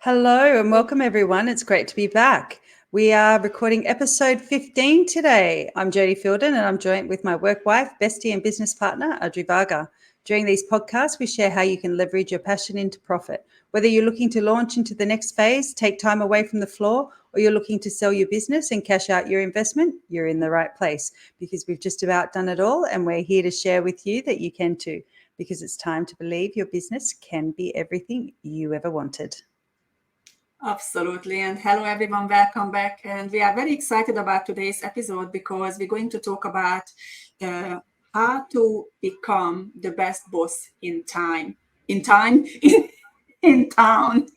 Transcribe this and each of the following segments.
Hello and welcome everyone. It's great to be back. We are recording episode 15 today. I'm Jodie Fielden and I'm joined with my work wife, bestie and business partner, Audrey Varga. During these podcasts, we share how you can leverage your passion into profit. Whether you're looking to launch into the next phase, take time away from the floor, or you're looking to sell your business and cash out your investment, you're in the right place because we've just about done it all and we're here to share with you that you can too, because it's time to believe your business can be everything you ever wanted. Absolutely. And hello, everyone. Welcome back. And we are very excited about today's episode because we're going to talk about how to become the best boss in time. In time? In town.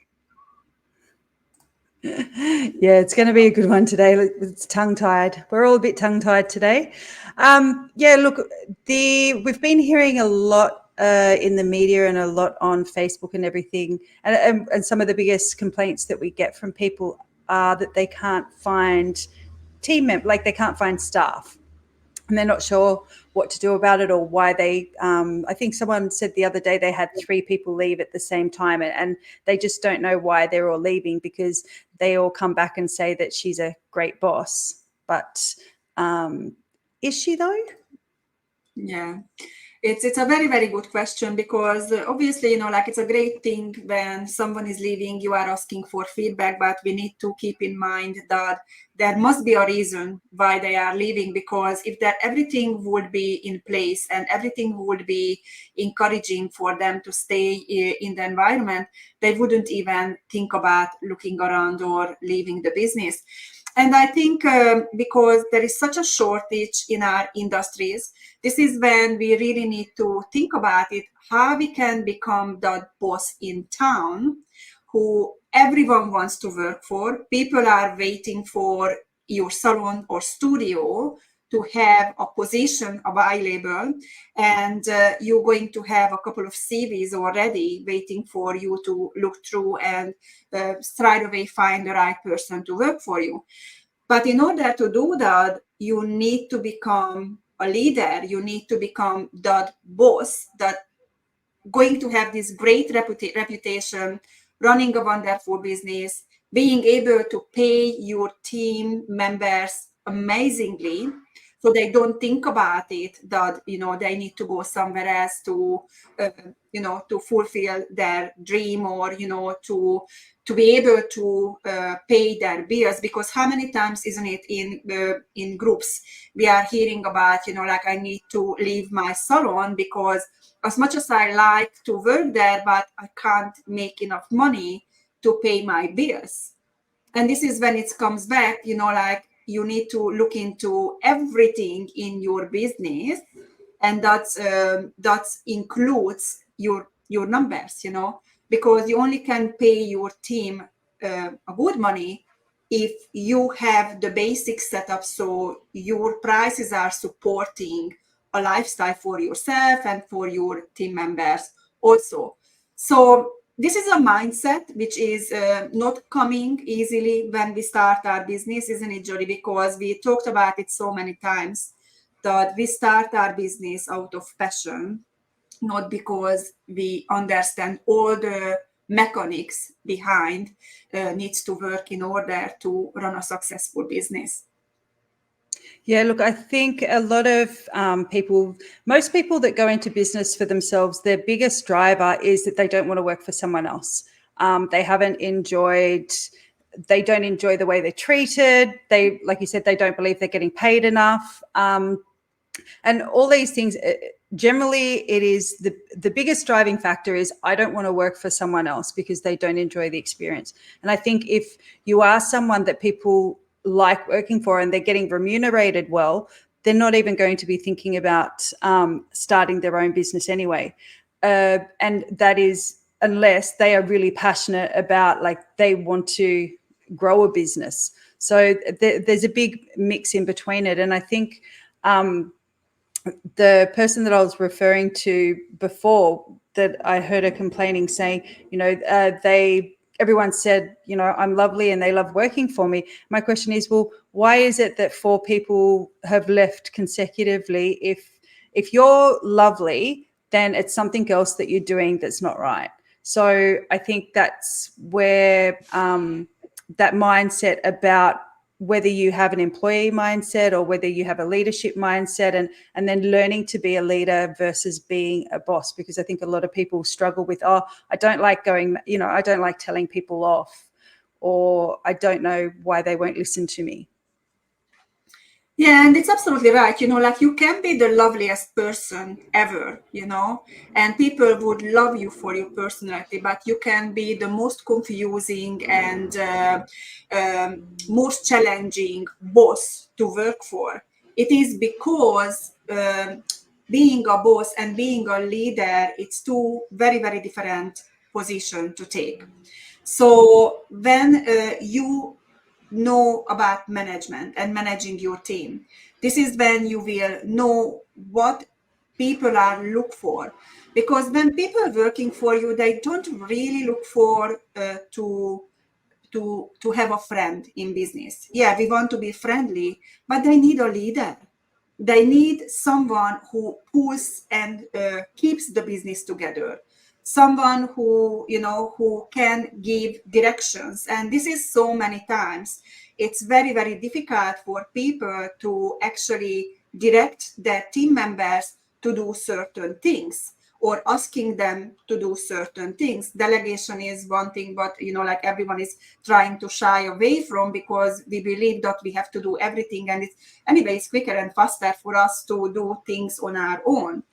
Yeah, it's going to be a good one today. It's tongue-tied. We're all a bit tongue-tied today. Look, we've been hearing a lot in the media and a lot on Facebook and everything, and some of the biggest complaints that we get from people are that they can't find team members, like they can't find staff. And they're not sure what to do about it or why they, I think someone said the other day they had 3 people leave at the same time and they just don't know why they're all leaving because they all come back and say that she's a great boss. But is she though? Yeah. It's a very, very good question because obviously, it's a great thing when someone is leaving, you are asking for feedback, but we need to keep in mind that there must be a reason why they are leaving, because if that everything would be in place and everything would be encouraging for them to stay in the environment, they wouldn't even think about looking around or leaving the business. And I think because there is such a shortage in our industries, this is when we really need to think about it, how we can become the boss in town who everyone wants to work for. People are waiting for your salon or studio to have a position available, and you're going to have a couple of CVs already waiting for you to look through and straight away find the right person to work for you. But in order to do that, you need to become a leader. You need to become that boss that going to have this great reputation, running a wonderful business, being able to pay your team members amazingly, so they don't think about it that they need to go somewhere else to to fulfill their dream, or to be able to pay their bills. Because how many times, isn't it, in groups we are hearing about I need to leave my salon because as much as I like to work there, but I can't make enough money to pay my bills. And this is when it comes back, you need to look into everything in your business, and that includes your numbers, because you only can pay your team a good money if you have the basic setup, so your prices are supporting a lifestyle for yourself and for your team members also. So this is a mindset which is not coming easily when we start our business, isn't it, Jody? Because we talked about it so many times that we start our business out of passion, not because we understand all the mechanics behind needs to work in order to run a successful business. Yeah, look, I think a lot of most people that go into business for themselves, their biggest driver is that they don't want to work for someone else. They don't enjoy the way they're treated. They, like you said, they don't believe they're getting paid enough. And all these things, generally it is the biggest driving factor is I don't want to work for someone else because they don't enjoy the experience. And I think if you are someone that people like working for and they're getting remunerated well, they're not even going to be thinking about starting their own business anyway. And that is unless they are really passionate about, like, they want to grow a business. So there's a big mix in between it. And I think the person that I was referring to before, that I heard her complaining, saying, everyone said, I'm lovely and they love working for me. My question is, well, why is it that 4 people have left consecutively? If you're lovely, then it's something else that you're doing that's not right. So I think that's where that mindset about whether you have an employee mindset or whether you have a leadership mindset, and then learning to be a leader versus being a boss, because I think a lot of people struggle with, I don't like I don't like telling people off, or I don't know why they won't listen to me. Yeah, and it's absolutely right. Like you can be the loveliest person ever, and people would love you for your personality, but you can be the most confusing and most challenging boss to work for. It is because being a boss and being a leader, it's two very, very different positions to take. So when you know about management and managing your team, this is when you will know what people are look for, because when people are working for you, they don't really look for to have a friend in business. Yeah, we want to be friendly, but they need a leader. They need someone who pulls and keeps the business together, someone who can give directions. And this is so many times it's very, very difficult for people to actually direct their team members to do certain things, or asking them to do certain things. Delegation is one thing, but like everyone is trying to shy away from, because we believe that we have to do everything, and it's anyways quicker and faster for us to do things on our own.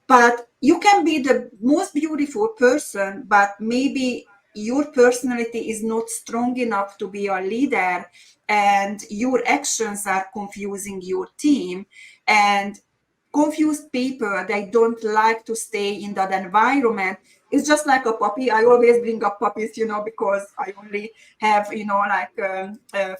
But you can be the most beautiful person, but maybe your personality is not strong enough to be a leader, and your actions are confusing your team. And confused people, they don't like to stay in that environment. It's just like a puppy. I always bring up puppies, because I only have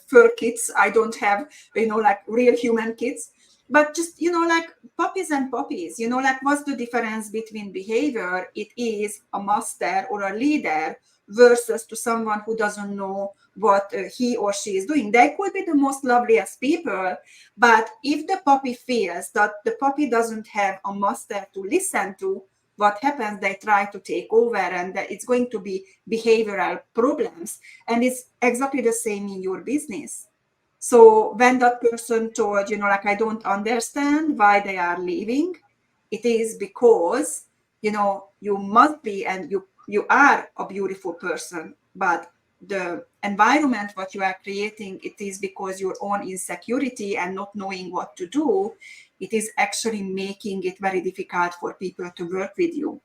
fur kids. I don't have like real human kids. But just like puppies and puppies, like what's the difference between behavior? It is a master or a leader versus to someone who doesn't know what he or she is doing. They could be the most loveliest people, but if the puppy feels that the puppy doesn't have a master to listen to, what happens? They try to take over, and it's going to be behavioral problems. And it's exactly the same in your business. So when that person told, like, I don't understand why they are leaving, it is because, you must be, and you are a beautiful person, but the environment what you are creating, it is because your own insecurity and not knowing what to do, it is actually making it very difficult for people to work with you.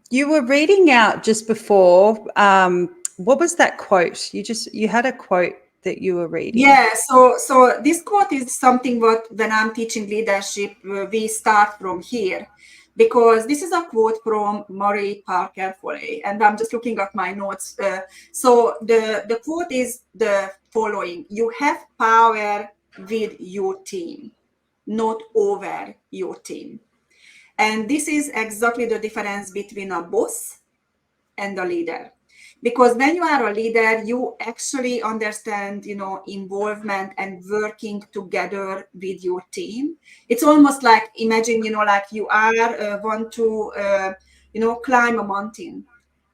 You were reading out just before. What was that quote? You had a quote that you were reading. Yeah, so this quote is something what when I'm teaching leadership, we start from here, because this is a quote from Murray Parker Foley, and I'm just looking at my notes. So the quote is the following: you have power with your team, not over your team. And this is exactly the difference between a boss and a leader. Because when you are a leader, you actually understand, involvement and working together with your team. It's almost like, imagine, like you are want to, climb a mountain,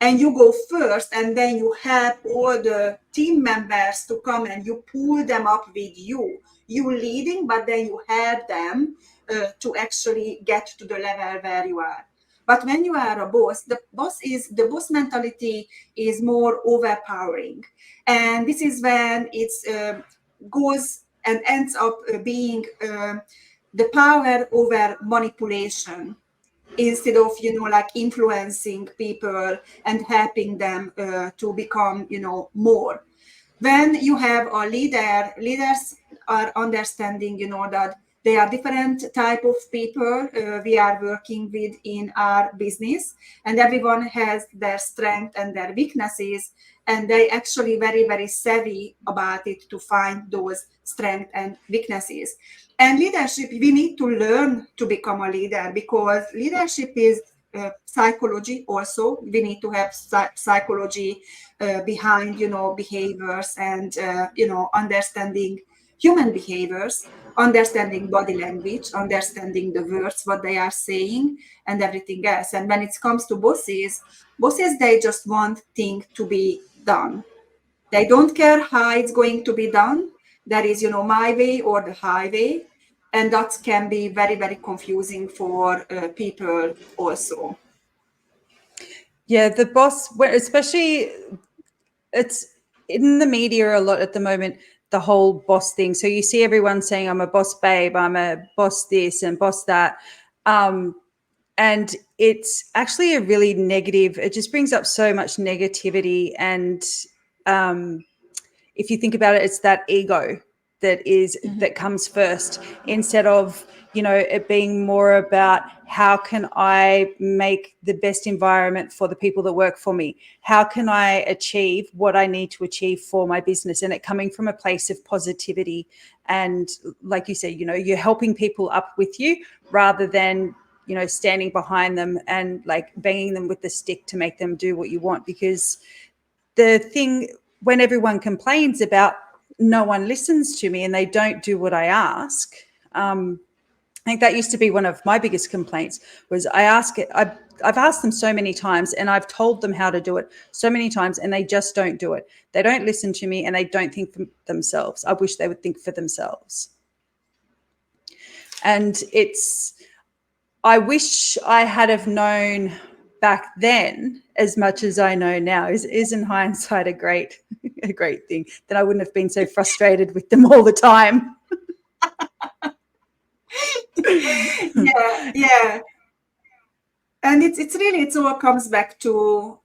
and you go first, and then you help all the team members to come, and you pull them up with you. You leading, but then you help them to actually get to the level where you are. But when you are a boss, the boss mentality is more overpowering. And this is when it goes and ends up being the power over manipulation, instead of, like influencing people and helping them to become, more. When you have a leaders are understanding, that there are different type of people we are working with in our business, and everyone has their strength and their weaknesses, and they actually very, very savvy about it to find those strengths and weaknesses. And leadership, we need to learn to become a leader, because leadership is psychology also. We need to have psychology behind, behaviors, and, understanding human behaviors. understanding body language, understanding the words, what they are saying, and everything else. And when it comes to bosses, they just want things to be done. They don't care how it's going to be done. There is, my way or the highway. And that can be very, very confusing for people also. Yeah, the boss, especially it's in the media a lot at the moment, the whole boss thing. So you see everyone saying, I'm a boss babe, I'm a boss this and boss that. And it's actually a really negative, it just brings up so much negativity. And if you think about it, it's that ego that comes first, instead of it being more about how can I make the best environment for the people that work for me, how can I achieve what I need to achieve for my business, and it coming from a place of positivity. And like you said, you're helping people up with you rather than standing behind them and like banging them with the stick to make them do what you want. Because the thing, when everyone complains about no one listens to me and they don't do what I ask, I think that used to be one of my biggest complaints, was I've asked them so many times and I've told them how to do it so many times and they just don't do it. They don't listen to me and they don't think for themselves. I wish they would think for themselves. And I wish I had have known back then as much as I know now. Is in hindsight a great thing, that I wouldn't have been so frustrated with them all the time. Yeah. And it all comes back to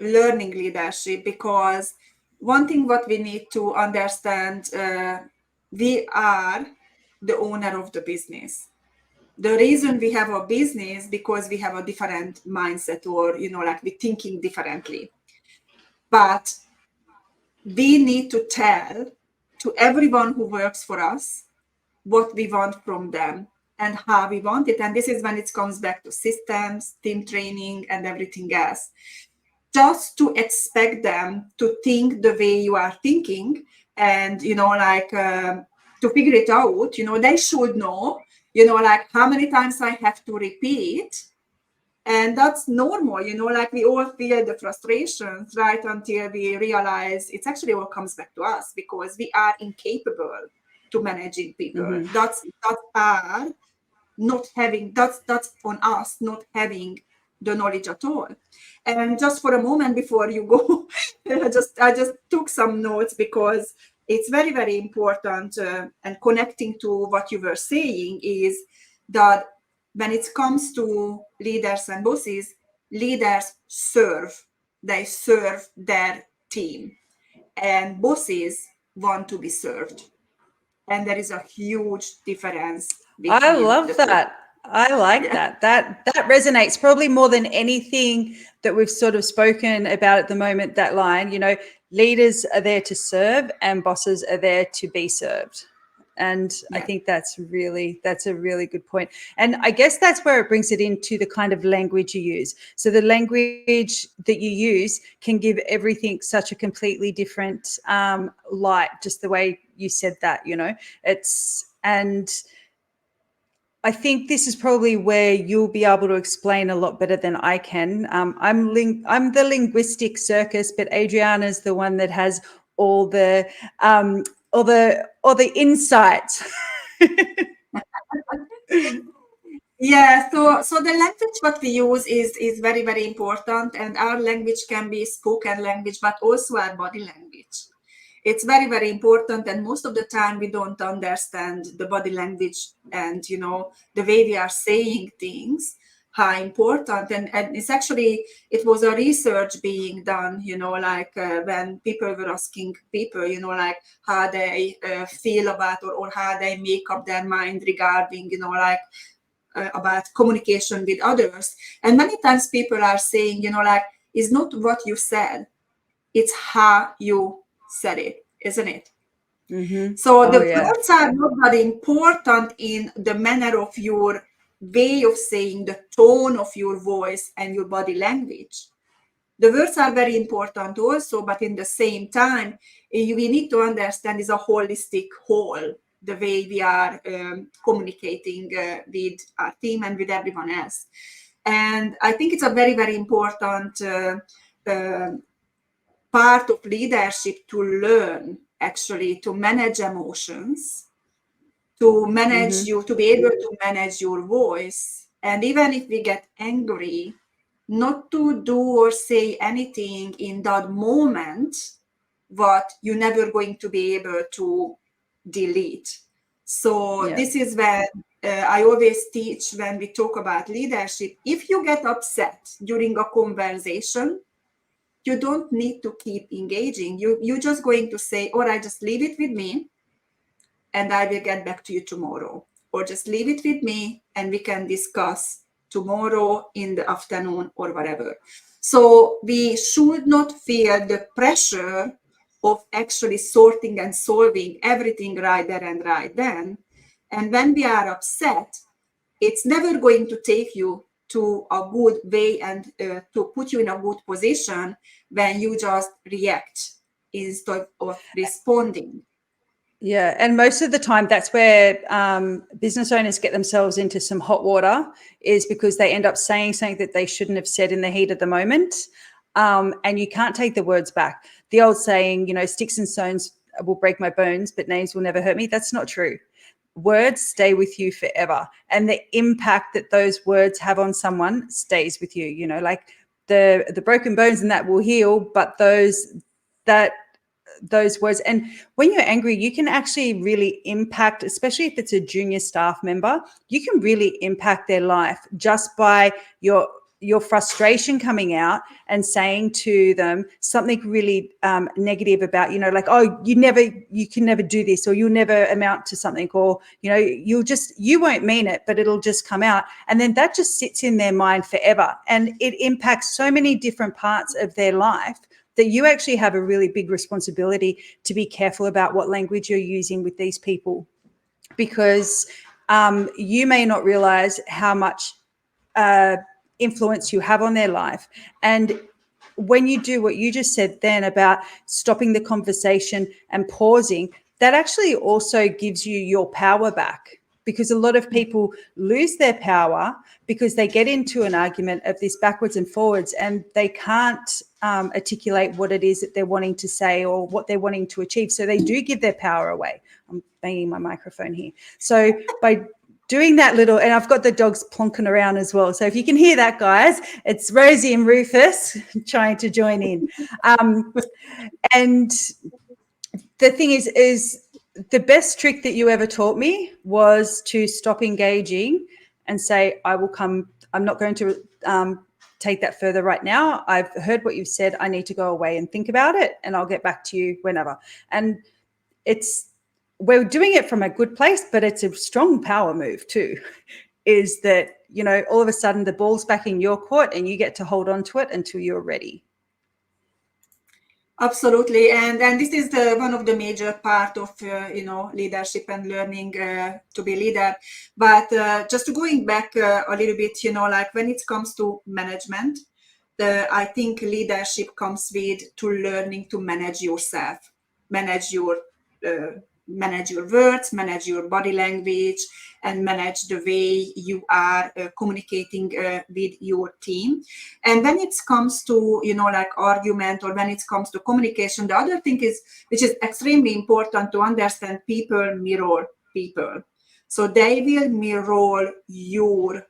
learning leadership, because one thing what we need to understand, we are the owner of the business. The reason we have a business because we have a different mindset, or like we're thinking differently. But we need to tell to everyone who works for us what we want from them and how we want it. And this is when it comes back to systems, team training, and everything else. Just to expect them to think the way you are thinking, and to figure it out, they should know, like how many times I have to repeat. And that's normal, like we all feel the frustrations, right, until we realize it's actually all comes back to us, because we are incapable to managing people. Mm-hmm. That's on us not having the knowledge at all. And just for a moment before you go, I just took some notes, because it's very, very important, and connecting to what you were saying is that when it comes to leaders and bosses, leaders they serve their team, and bosses want to be served. And there is a huge difference between I love that. I like that. That resonates probably more than anything that we've sort of spoken about at the moment, that line, leaders are there to serve and bosses are there to be served. And I think that's a really good point. And I guess that's where it brings it into the kind of language you use. So the language that you use can give everything such a completely different light, just the way you said that, and I think this is probably where you'll be able to explain a lot better than I can. I'm the linguistic circus, but Adriana's the one that has all the insights. Yeah, so the language what we use is very, very important, and our language can be spoken language, but also our body language. It's very, very important, and most of the time we don't understand the body language and the way we are saying things, how important. And it's actually, it was a research being done, when people were asking people, like how they feel about or how they make up their mind regarding, about communication with others. And many times people are saying, it's not what you said, it's how you said it, isn't it? Mm-hmm. So the words are not very important in the manner of your way of saying, the tone of your voice and your body language. The words are very important also, but in the same time, we need to understand it's a holistic whole the way we are communicating with our team and with everyone else. And I think it's a very, very important part of leadership to learn actually to manage emotions, to manage you, to be able to manage your voice. And even if we get angry, not to do or say anything in that moment what you're never going to be able to delete. So this is when I always teach when we talk about leadership. If you get upset during a conversation, you don't need to keep engaging. You're just going to say, all right, just leave it with me and I will get back to you tomorrow. Or just leave it with me and we can discuss tomorrow in the afternoon or whatever. So we should not feel the pressure of actually sorting and solving everything right there and right then. And when we are upset, it's never going to take you to a good way and to put you in a good position when you just react instead of responding. Yeah, and most of the time that's where business owners get themselves into some hot water, is because they end up saying something that they shouldn't have said in the heat of the moment, and you can't take the words back. The old saying, sticks and stones will break my bones, but names will never hurt me. That's not true. Words stay with you forever, and the impact that those words have on someone stays with you. Like the broken bones and that will heal, but those words. And when you're angry, you can actually really impact, especially if it's a junior staff member, you can really impact their life just by your frustration coming out and saying to them something really negative about, like, oh, you can never do this, or you'll never amount to something, or, you won't mean it, but it'll just come out. And then that just sits in their mind forever. And it impacts so many different parts of their life that you actually have a really big responsibility to be careful about what language you're using with these people, because you may not realize how much influence you have on their life. And when you do what you just said then about stopping the conversation and pausing, that actually also gives you your power back, because a lot of people lose their power because they get into an argument of this backwards and forwards, and they can't articulate what it is that they're wanting to say or what they're wanting to achieve. So they do give their power away. I'm banging my microphone here. So by doing that little, and I've got the dogs plonking around as well. So if you can hear that, guys, it's Rosie and Rufus trying to join in. And the thing is the best trick that you ever taught me was to stop engaging and say, I will come. I'm not going to take that further right now. I've heard what you've said. I need to go away and think about it, and I'll get back to you whenever. And we're doing it from a good place, but it's a strong power move too, is that, all of a sudden the ball's back in your court and you get to hold on to it until you're ready. Absolutely, and this is one of the major part of leadership and learning to be leader. But just going back a little bit, like when it comes to management, I think leadership comes with to learning to manage yourself, manage your words, manage your body language, and manage the way you are communicating with your team. And when it comes to, like argument, or when it comes to communication, the other thing is, which is extremely important to understand, people mirror people. So they will mirror your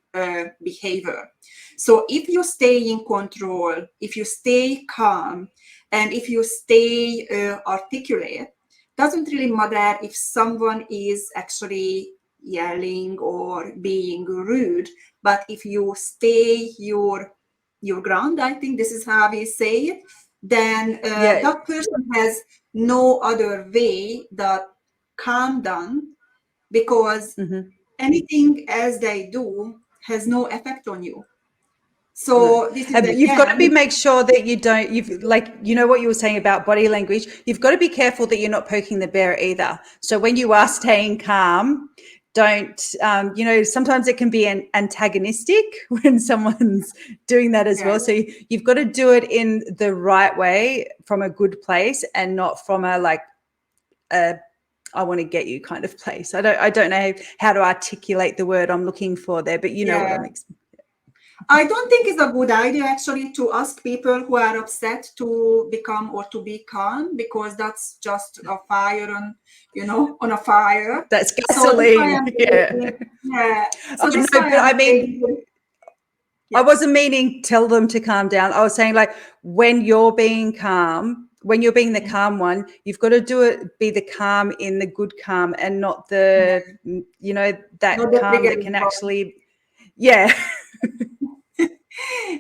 behavior. So if you stay in control, if you stay calm, and if you stay articulate, doesn't really matter if someone is actually yelling or being rude, but if you stay your ground, I think this is how we say it, then that person has no other way that calm down, because anything else they do has no effect on you. So this is you've got to make sure that you don't, what you were saying about body language, you've got to be careful that you're not poking the bear either. So when you are staying calm, don't, sometimes it can be antagonistic when someone's doing that as well. So you've got to do it in the right way, from a good place, and not from a I want to get you kind of place. I don't know how to articulate the word I'm looking for there, but you know what I'm I don't think it's a good idea actually to ask people who are upset to become or to be calm, because that's just a fire on a fire. That's So that's why gasoline. I'm Yeah. So Oh, that's no, why but I I'm mean, I wasn't meaning tell them to calm down. I was saying, like, when you're being calm, when you're being the calm one, you've got to be the calm in the good calm, and not the, that not the calm that triggering can one. actually, yeah.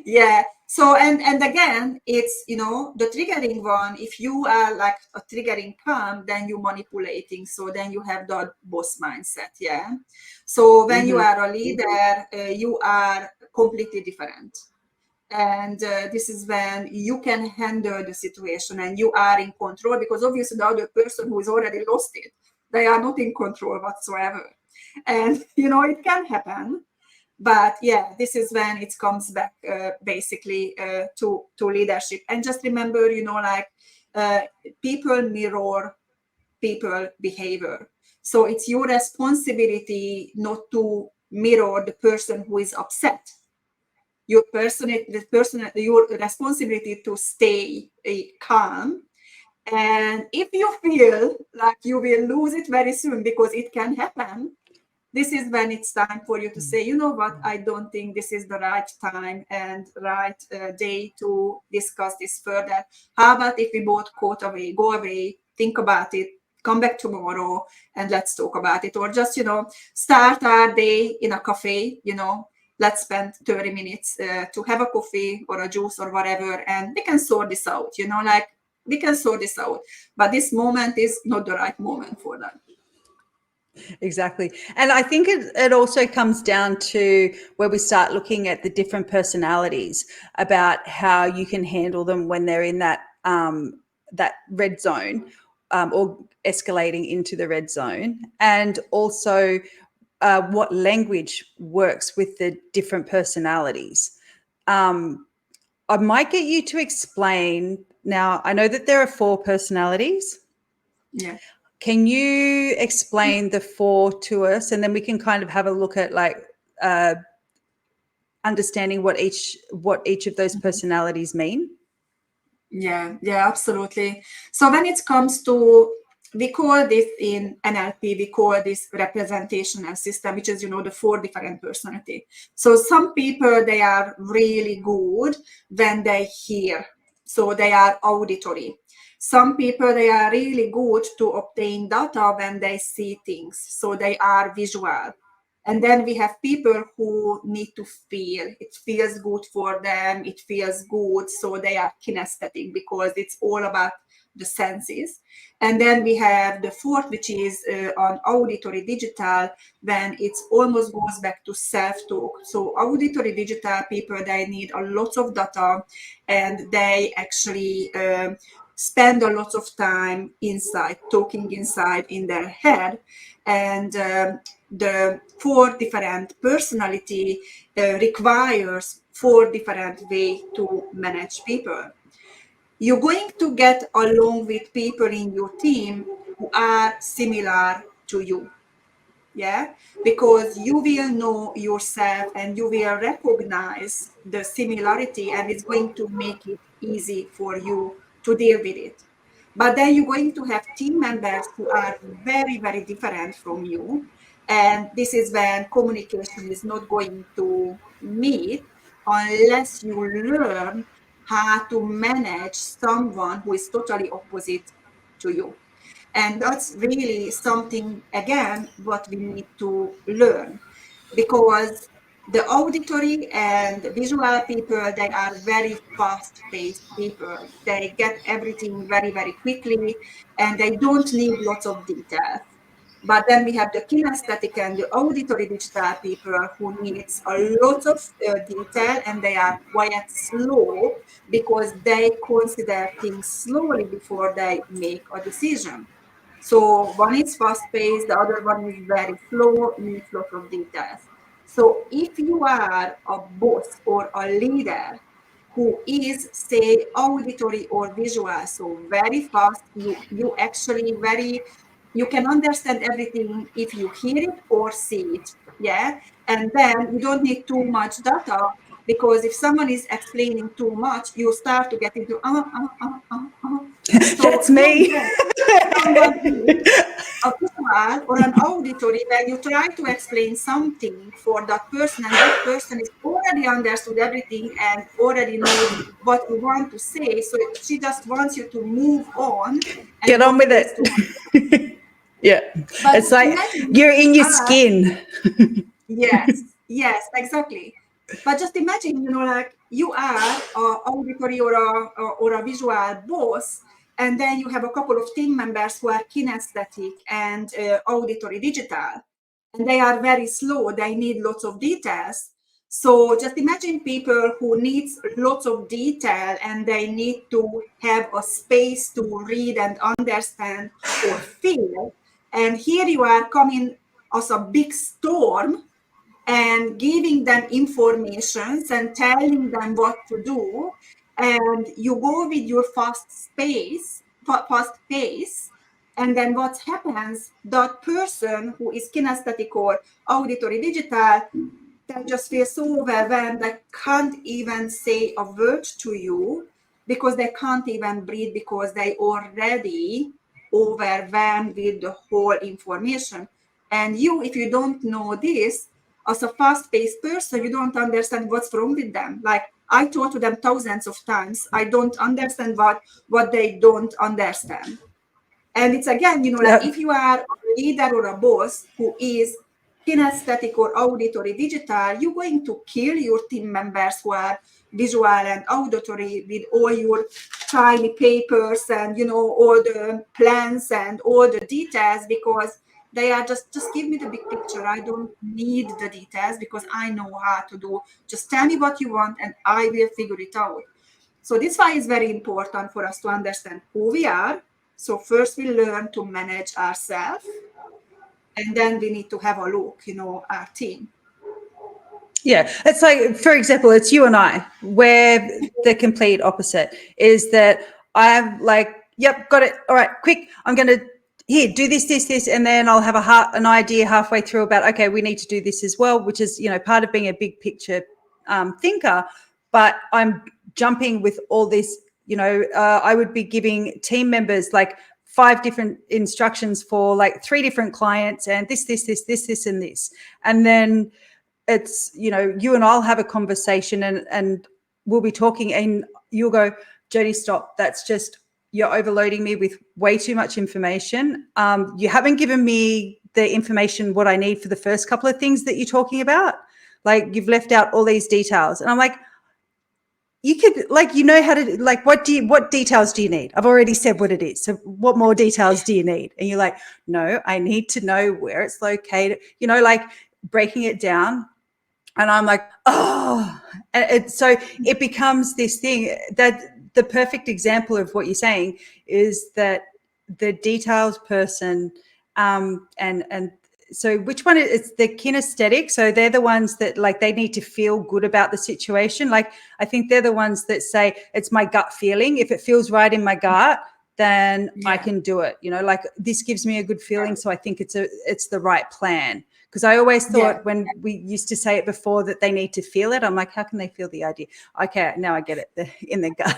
Yeah. So and again, it's the triggering one. If you are like a triggering calm, then you're manipulating. So then you have the boss mindset. Yeah. So when you are a leader, you are completely different. And this is when you can handle the situation and you are in control, because obviously the other person who is already lost it, they are not in control whatsoever. And it can happen. But yeah, this is when it comes back basically to leadership. And just remember, people mirror people behavior. So it's your responsibility not to mirror the person who is upset. Your responsibility to stay calm. And if you feel like you will lose it very soon, because it can happen, this is when it's time for you to say, you know what, I don't think this is the right time and right day to discuss this further. How about if we both go away, think about it, come back tomorrow, and let's talk about it. Or just, start our day in a cafe, let's spend 30 minutes to have a coffee or a juice or whatever, and we can sort this out, we can sort this out. But this moment is not the right moment for that. Exactly. And I think it also comes down to where we start looking at the different personalities, about how you can handle them when they're in that red zone, or escalating into the red zone, and also what language works with the different personalities. I might get you to explain. Now, I know that there are 4 personalities. Yeah. Can you explain the 4 to us, and then we can kind of have a look at understanding what each of those personalities mean? Yeah, absolutely. So when it comes to, we call this in NLP, we call this representational system, which is, the 4 different personality. So some people, they are really good when they hear. So they are auditory. Some people, they are really good to obtain data when they see things. So they are visual. And then we have people who need to feel. It feels good for them. It feels good. So they are kinesthetic, because it's all about the senses. And then we have the 4th, which is on auditory digital, when it almost goes back to self-talk. So auditory digital people, they need a lot of data, and they actually spend a lot of time talking inside in their head. And the 4 different personality requires 4 different way to manage people. You're going to get along with people in your team who are similar to you. Yeah, because you will know yourself and you will recognize the similarity, and it's going to make it easy for you to deal with it. But then you're going to have team members who are very, very different from you. And this is when communication is not going to meet unless you learn how to manage someone who is totally opposite to you. And that's really something, again, what we need to learn, because the auditory and visual people, they are very fast-paced people. They get everything very, very quickly, and they don't need lots of details. But then we have the kinesthetic and the auditory digital people who needs a lot of detail, and they are quite slow, because they consider things slowly before they make a decision. So one is fast-paced, the other one is very slow, needs lots of details. So if you are a boss or a leader who is, say, auditory or visual, so very fast, you actually very You can understand everything if you hear it or see it. Yeah. And then you don't need too much data, because if someone is explaining too much, you start to get into So That's me. then someone is a visual or an auditory where you try to explain something for that person, and that person is already understood everything and already knows what you want to say. So she just wants you to move on and Get on don't with waste too much. it. Yeah. But It's like imagine you're in you your are, skin. yes, exactly. But just imagine, like you are an auditory or a visual boss, and then you have a couple of team members who are kinesthetic and auditory digital, and they are very slow. They need lots of details. So just imagine people who needs lots of detail, and they need to have a space to read and understand or feel. And here you are coming as a big storm and giving them informations and telling them what to do, and you go with your fast pace, and then what happens, that person who is kinesthetic or auditory digital, they just feel so overwhelmed they can't even say a word to you, because they can't even breathe, because they already overwhelmed with the whole information. And you, if you don't know this, as a fast-paced person, you don't understand what's wrong with them. Like I talk to them thousands of times, I don't understand what they don't understand. And it's again, like if you are a leader or a boss who is kinesthetic or auditory digital, you're going to kill your team members who are visual and auditory with all your tiny papers and all the plans and all the details, because they are just give me the big picture. I don't need the details because I know how to do. Just tell me what you want and I will figure it out. So this why is very important for us to understand who we are. So first we learn to manage ourselves, and then we need to have a look, our team. Yeah, it's like, for example, it's you and I, where the complete opposite is that I'm like, yep, got it. All right, quick. I'm going to do this, and then I'll have an idea halfway through about, okay, we need to do this as well, which is, part of being a big picture thinker. But I'm jumping with all this, I would be giving team members like 5 different instructions for like 3 different clients, and this, and this, and then it's, you and I'll have a conversation and we'll be talking and you'll go, Jody, stop. That's just, you're overloading me with way too much information. You haven't given me the information, what I need for the first couple of things that you're talking about. Like you've left out all these details. And I'm like, you could, like, how to, like, what details do you need? I've already said what it is. So what more details do you need? And you're like, no, I need to know where it's located, like breaking it down. And I'm like, oh, and so it becomes this thing that the perfect example of what you're saying is that the details person, and so which one is the kinesthetic? So they're the ones that like they need to feel good about the situation. Like I think they're the ones that say it's my gut feeling. If it feels right in my gut, then I can do it. Like this gives me a good feeling, so I think it's the right plan. Because I always thought when we used to say it before that they need to feel it, I'm like, how can they feel the idea? Okay, now I get it, in the gut.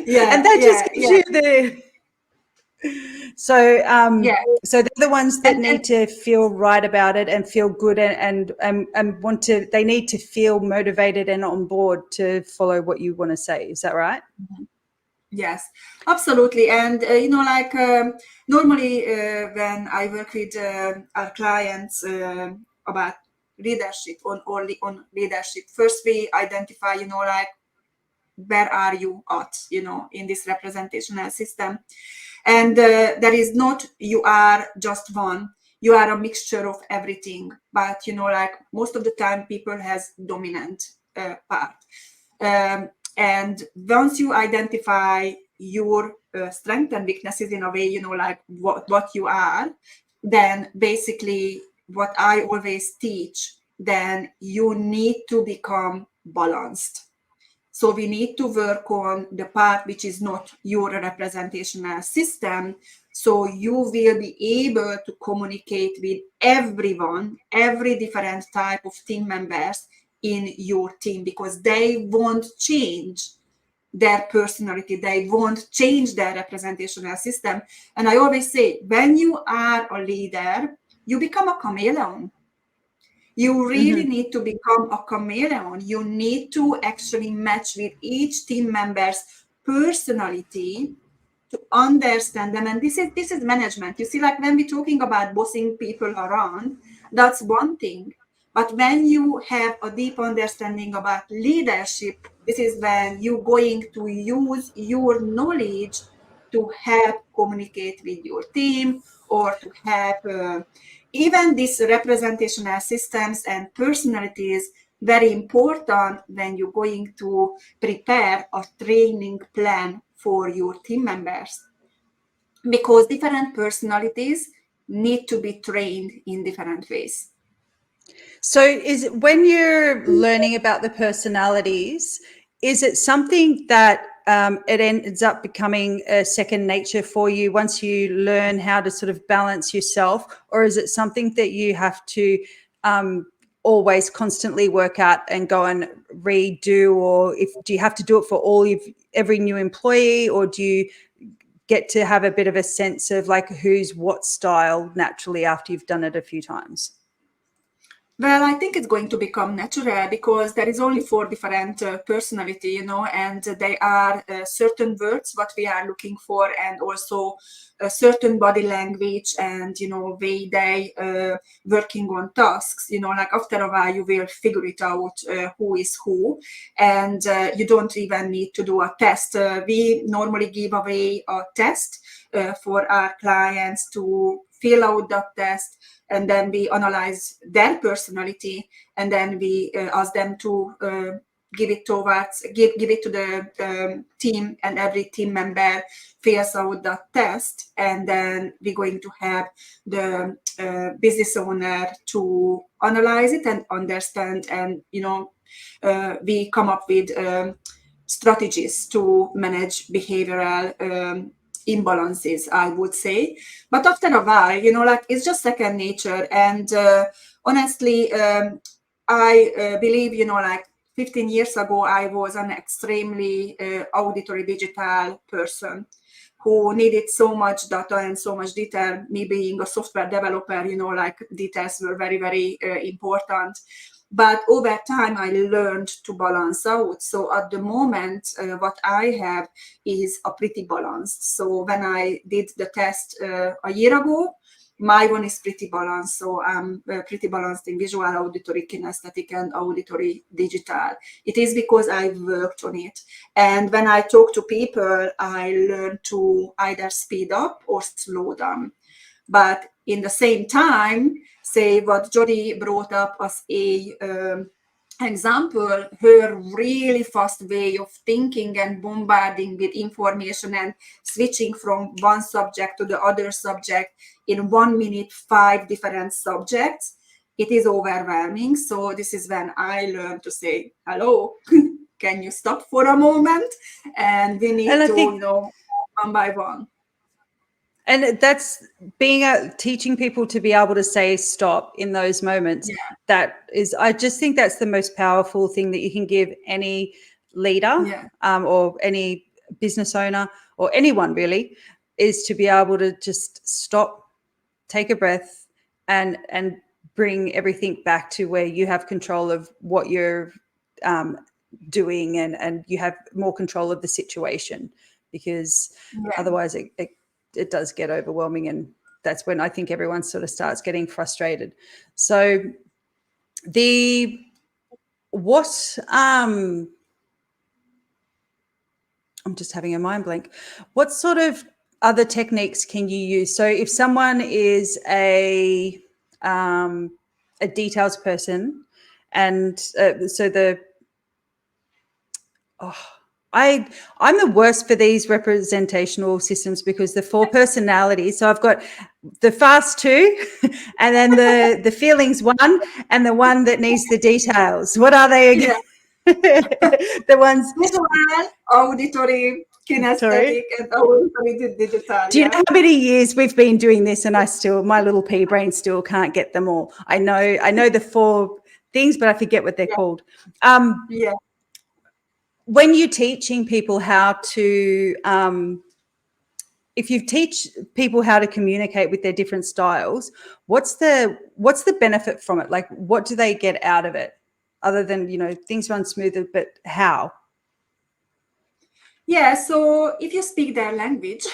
And that just gives you the. So, so they're the ones that need to feel right about it and feel good and want to. They need to feel motivated and on board to follow what you want to say. Is that right? Mm-hmm. Yes, absolutely. And, like normally when I work with our clients about leadership on leadership, first we identify, like where are you at, in this representational system. And there is not, you are just one, you are a mixture of everything. But, like most of the time people has dominant part. And once you identify your strengths and weaknesses in a way, like what you are, then basically what I always teach, then you need to become balanced. So we need to work on the part which is not your representational system. So you will be able to communicate with everyone, every different type of team members in your team, because they won't change their personality, they won't change their representational system. And I always say, when you are a leader, you become a chameleon. You really need to become a chameleon. You need to actually match with each team member's personality to understand them. And this is management. You see, like when we're talking about bossing people around, that's one thing. But when you have a deep understanding about leadership, this is when you're going to use your knowledge to help communicate with your team, or to help even these representational systems and personalities. Very important when you're going to prepare a training plan for your team members, because different personalities need to be trained in different ways. So is it, when you're learning about the personalities, is it something that it ends up becoming a second nature for you once you learn how to sort of balance yourself, or is it something that you have to always constantly work out and go and redo, or do you have to do it for every new employee, or do you get to have a bit of a sense of like who's what style naturally after you've done it a few times? Well, I think it's going to become natural, because there is only 4 different personality, and they are certain words what we are looking for, and also a certain body language, and way they working on tasks. Like after a while you will figure it out who is who, and you don't even need to do a test. We normally give away a test for our clients to fill out that test, and then we analyze their personality, and then we ask them to give it to the team, and every team member fills out that test, and then we're going to have the business owner to analyze it and understand, and we come up with strategies to manage behavioral imbalances, I would say. But after a while, like it's just second nature. And honestly, I believe, like 15 years ago, I was an extremely auditory digital person who needed so much data and so much detail. Me being a software developer, like details were very, very important. But over time, I learned to balance out. So at the moment, what I have is a pretty balanced. So when I did the test a year ago, my one is pretty balanced. So I'm pretty balanced in visual, auditory, kinesthetic, and auditory digital. It is because I've worked on it. And when I talk to people, I learn to either speed up or slow down. But in the same time, say what Jody brought up as a example, her really fast way of thinking and bombarding with information and switching from one subject to the other subject in 1 minute, 5 different subjects, it is overwhelming. So this is when I learned to say, hello, can you stop for a moment? And we need to, one by one. And that's teaching people to be able to say stop in those moments. Yeah. That is, I just think that's the most powerful thing that you can give any leader, or any business owner, or anyone really, is to be able to just stop, take a breath, and bring everything back to where you have control of what you're doing, and you have more control of the situation, because otherwise it does get overwhelming, and that's when I think everyone sort of starts getting frustrated. So I'm just having a mind blank. What sort of other techniques can you use? So if someone is a details person, and I'm the worst for these representational systems, because the 4 personalities. So I've got the fast 2, and then the feelings 1, and the one that needs the details. What are they again? The ones. Visual, auditory, Sorry. kinesthetic, and auditory digital. Do you Yeah. know how many years we've been doing this, and my little pea brain still can't get them all. I know the 4 things, but I forget what they're called. Yeah. When you're teaching people how to, if you teach people how to communicate with their different styles, what's the benefit from it? Like, what do they get out of it, other than things run smoother? But how? Yeah, so if you speak their language,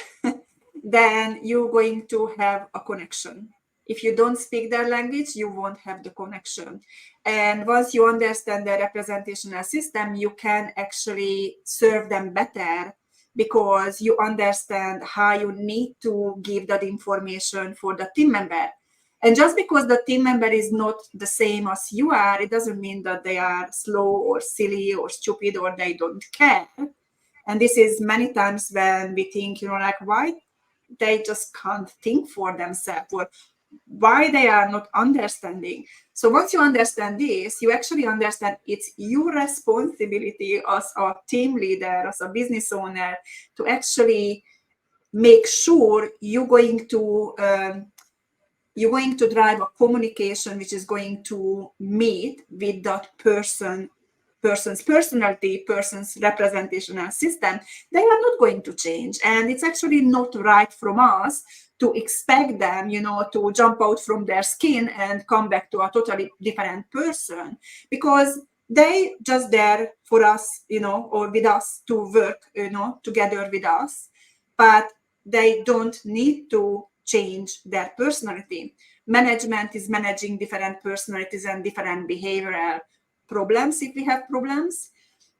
then you're going to have a connection. If you don't speak their language, you won't have the connection. And once you understand the representational system, you can actually serve them better because you understand how you need to give that information for the team member. And just because the team member is not the same as you are, it doesn't mean that they are slow or silly or stupid or they don't care. And this is many times when we think, like, why they just can't think for themselves, or why they are not understanding. So once you understand this, you actually understand it's your responsibility as a team leader, as a business owner, to actually make sure you're going to drive a communication which is going to meet with that person's personality, person's representational system. They are not going to change. And it's actually not right from us to expect them, to jump out from their skin and come back to a totally different person, because they just there for us, or with us to work, together with us. But they don't need to change their personality. Management is managing different personalities and different behavioral problems if we have problems.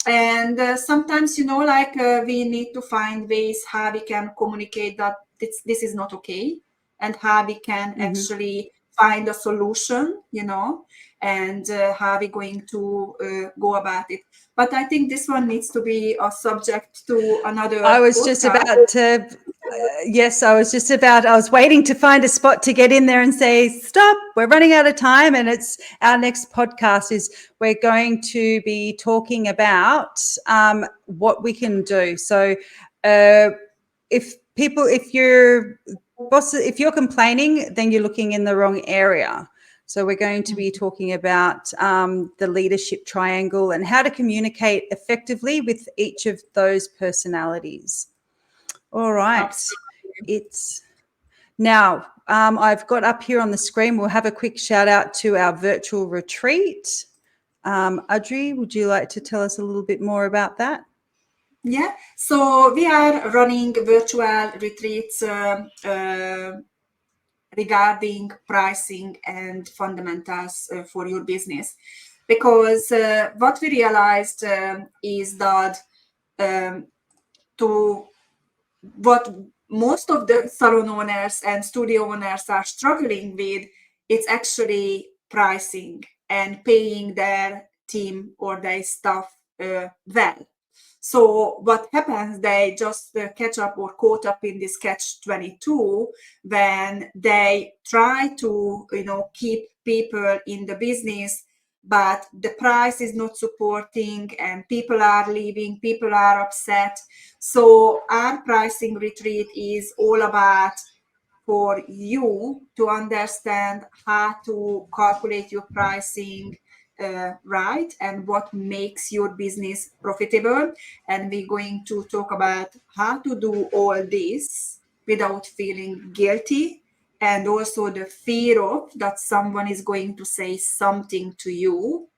And sometimes, we need to find ways how we can communicate that this is not okay, and how we can actually find a solution, and how we're going to go about it. But I think this one needs to be a subject to another I was podcast. just about to, yes, I was waiting to find a spot to get in there and say, stop, we're running out of time. And our next podcast is we're going to be talking about what we can do. So if you're complaining, then you're looking in the wrong area. So we're going to be talking about the leadership triangle and how to communicate effectively with each of those personalities. All right. Absolutely. Now, I've got up here on the screen, we'll have a quick shout out to our virtual retreat. Audrey, would you like to tell us a little bit more about that? Yeah, so we are running virtual retreats regarding pricing and fundamentals for your business, because what we realized is that to what most of the salon owners and studio owners are struggling with, it's actually pricing and paying their team or their staff well. So what happens, they just catch up or caught up in this catch-22 when they try to, keep people in the business, but the price is not supporting and people are leaving, people are upset. So our pricing retreat is all about for you to understand how to calculate your pricing right, and what makes your business profitable. And we're going to talk about how to do all this without feeling guilty, and also the fear of that someone is going to say something to you.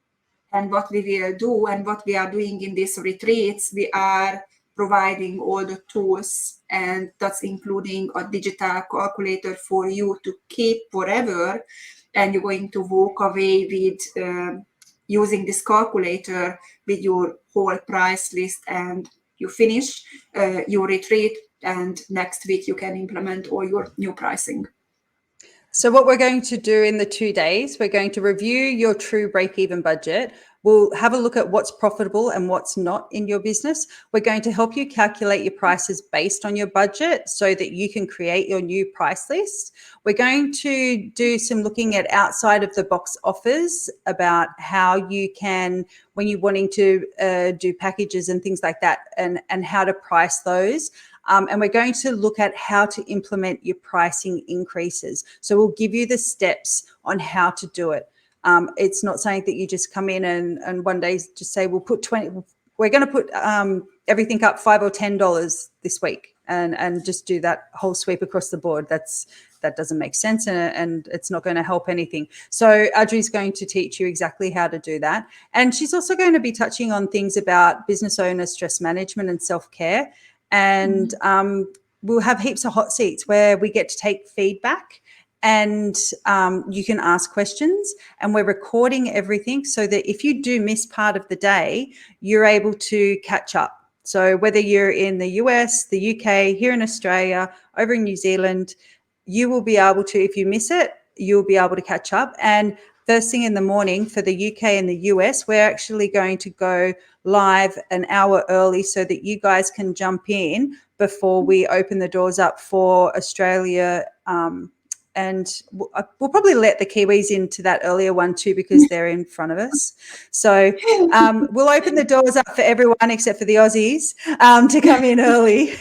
And what we will do, and what we are doing in these retreats, we are providing all the tools, and that's including a digital calculator for you to keep forever. And you're going to walk away with using this calculator with your whole price list, and you finish your retreat, and next week you can implement all your new pricing. So what we're going to do in the 2 days, we're going to review your true break-even budget. We'll have a look at what's profitable and what's not in your business. We're going to help you calculate your prices based on your budget so that you can create your new price list. We're going to do some looking at outside of the box offers about how you can, when you're wanting to do packages and things like that, and how to price those. And we're going to look at how to implement your pricing increases. So we'll give you the steps on how to do it. It's not something that you just come in and one day just say, we're going to put everything up $5 or $10 this week and just do that whole sweep across the board. That doesn't make sense, and it's not going to help anything. So Audrey's going to teach you exactly how to do that. And she's also going to be touching on things about business owner stress management and self-care. And we'll have heaps of hot seats where we get to take feedback, and you can ask questions, and we're recording everything so that if you do miss part of the day, you're able to catch up. So whether you're in the US, the UK, here in Australia, over in New Zealand, you will be able to, if you miss it, you'll be able to catch up. And first thing in the morning for the UK and the US, we're actually going to go live an hour early so that you guys can jump in before we open the doors up for Australia. And we'll probably let the Kiwis into that earlier one too, because they're in front of us. So we'll open the doors up for everyone except for the Aussies to come in early.